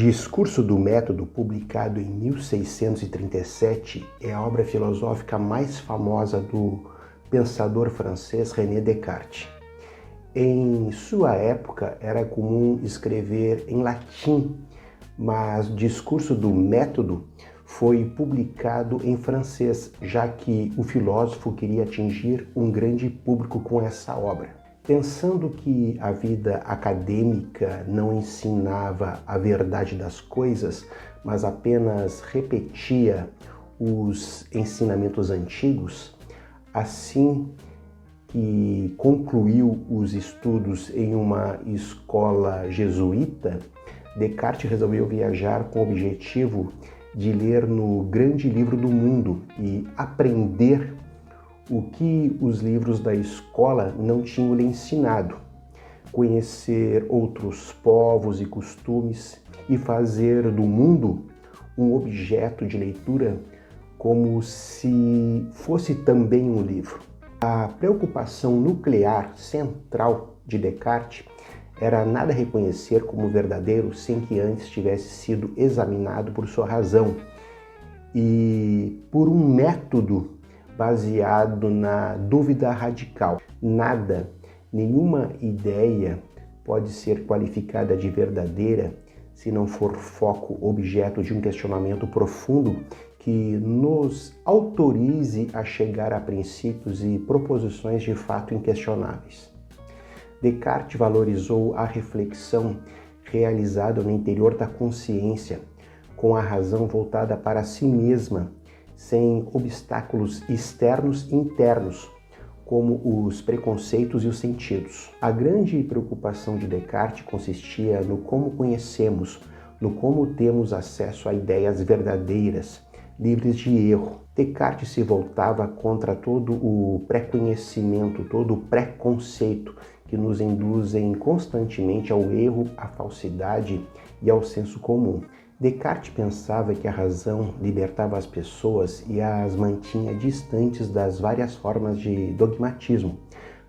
Discurso do Método, publicado em 1637, é a obra filosófica mais famosa do pensador francês René Descartes. Em sua época era comum escrever em latim, mas Discurso do Método foi publicado em francês, já que o filósofo queria atingir um grande público com essa obra. Pensando que a vida acadêmica não ensinava a verdade das coisas, mas apenas repetia os ensinamentos antigos, assim que concluiu os estudos em uma escola jesuíta, Descartes resolveu viajar com o objetivo de ler no grande livro do mundo e aprender o que os livros da escola não tinham lhe ensinado, conhecer outros povos e costumes e fazer do mundo um objeto de leitura como se fosse também um livro. A preocupação nuclear central de Descartes era nada reconhecer como verdadeiro sem que antes tivesse sido examinado por sua razão e por um método baseado na dúvida radical. Nada, nenhuma ideia pode ser qualificada de verdadeira se não for foco objeto de um questionamento profundo que nos autorize a chegar a princípios e proposições de fato inquestionáveis. Descartes valorizou a reflexão realizada no interior da consciência, com a razão voltada para si mesma, sem obstáculos externos e internos, como os preconceitos e os sentidos. A grande preocupação de Descartes consistia no como conhecemos, no como temos acesso a ideias verdadeiras, livres de erro. Descartes se voltava contra todo o pré-conhecimento, todo o preconceito que nos induzem constantemente ao erro, à falsidade e ao senso comum. Descartes pensava que a razão libertava as pessoas e as mantinha distantes das várias formas de dogmatismo.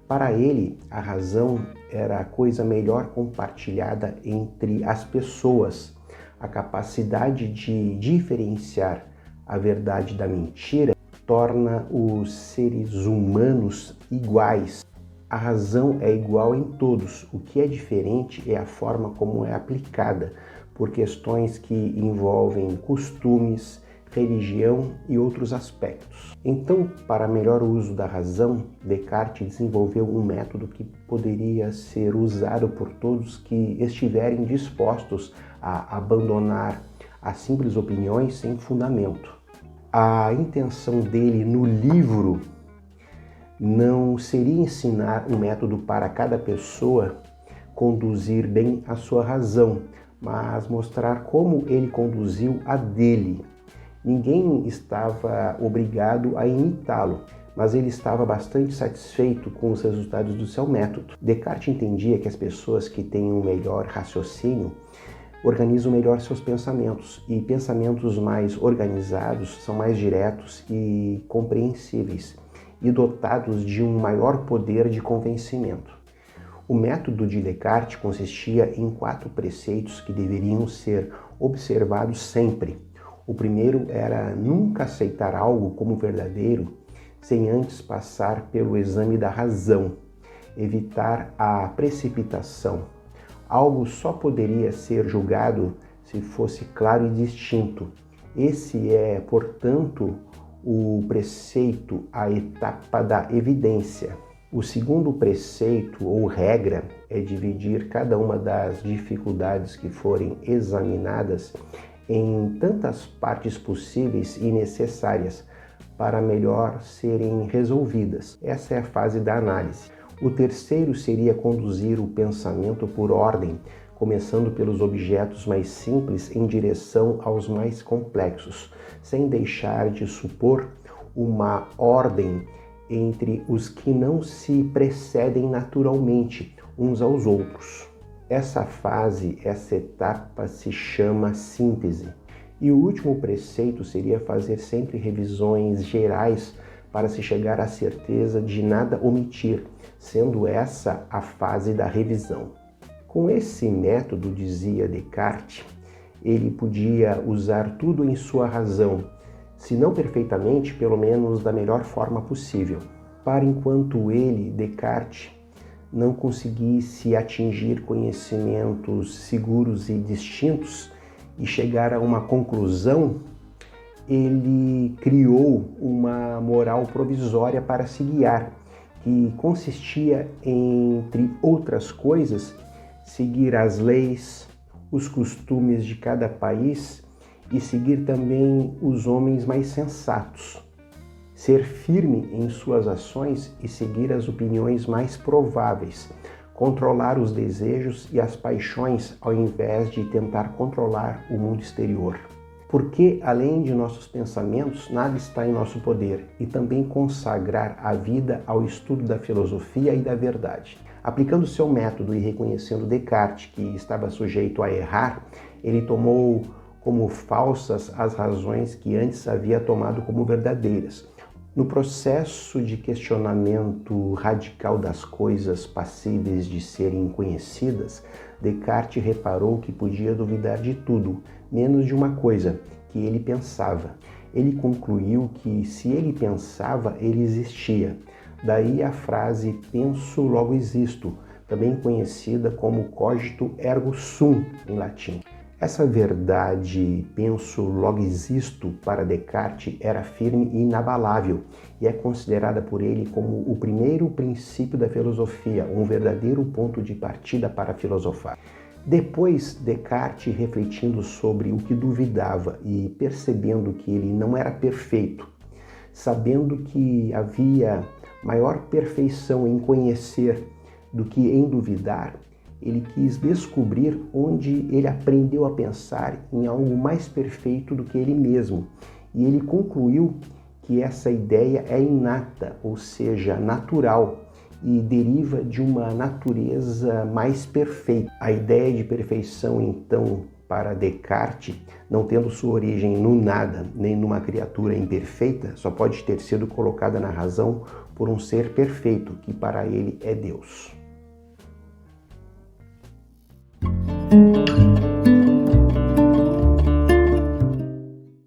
Para ele, a razão era a coisa melhor compartilhada entre as pessoas. A capacidade de diferenciar a verdade da mentira torna os seres humanos iguais. A razão é igual em todos, o que é diferente é a forma como é aplicada, por questões que envolvem costumes, religião e outros aspectos. Então, para melhor uso da razão, Descartes desenvolveu um método que poderia ser usado por todos que estiverem dispostos a abandonar as simples opiniões sem fundamento. A intenção dele no livro não seria ensinar um método para cada pessoa conduzir bem a sua razão, mas mostrar como ele conduziu a dele. Ninguém estava obrigado a imitá-lo, mas ele estava bastante satisfeito com os resultados do seu método. Descartes entendia que as pessoas que têm um melhor raciocínio organizam melhor seus pensamentos, e pensamentos mais organizados são mais diretos e compreensíveis, e dotados de um maior poder de convencimento. O método de Descartes consistia em 4 preceitos que deveriam ser observados sempre. O primeiro era nunca aceitar algo como verdadeiro sem antes passar pelo exame da razão, evitar a precipitação. Algo só poderia ser julgado se fosse claro e distinto. Esse é, portanto, o preceito, a etapa da evidência. O segundo preceito ou regra é dividir cada uma das dificuldades que forem examinadas em tantas partes possíveis e necessárias para melhor serem resolvidas. Essa é a fase da análise. O terceiro seria conduzir o pensamento por ordem, começando pelos objetos mais simples em direção aos mais complexos, sem deixar de supor uma ordem entre os que não se precedem naturalmente uns aos outros. Essa fase, essa etapa se chama síntese. E o último preceito seria fazer sempre revisões gerais para se chegar à certeza de nada omitir, sendo essa a fase da revisão. Com esse método, dizia Descartes, ele podia usar tudo em sua razão, se não perfeitamente, pelo menos da melhor forma possível. Para enquanto ele, Descartes, não conseguisse atingir conhecimentos seguros e distintos e chegar a uma conclusão, ele criou uma moral provisória para se guiar, que consistia, entre outras coisas, seguir as leis, os costumes de cada país e seguir também os homens mais sensatos. Ser firme em suas ações e seguir as opiniões mais prováveis, controlar os desejos e as paixões ao invés de tentar controlar o mundo exterior. Porque, além de nossos pensamentos, nada está em nosso poder, e também consagrar a vida ao estudo da filosofia e da verdade. Aplicando seu método e reconhecendo Descartes, que estava sujeito a errar, ele tomou como falsas as razões que antes havia tomado como verdadeiras. No processo de questionamento radical das coisas passíveis de serem conhecidas, Descartes reparou que podia duvidar de tudo, menos de uma coisa, que ele pensava. Ele concluiu que, se ele pensava, ele existia. Daí a frase penso, logo existo, também conhecida como cogito ergo sum em latim. Essa verdade, penso, logo existo, para Descartes era firme e inabalável e é considerada por ele como o primeiro princípio da filosofia, um verdadeiro ponto de partida para filosofar. Depois, Descartes, refletindo sobre o que duvidava e percebendo que ele não era perfeito, sabendo que havia maior perfeição em conhecer do que em duvidar, ele quis descobrir onde ele aprendeu a pensar em algo mais perfeito do que ele mesmo. E ele concluiu que essa ideia é inata, ou seja, natural, e deriva de uma natureza mais perfeita. A ideia de perfeição, então, para Descartes, não tendo sua origem no nada, nem numa criatura imperfeita, só pode ter sido colocada na razão por um ser perfeito, que para ele é Deus.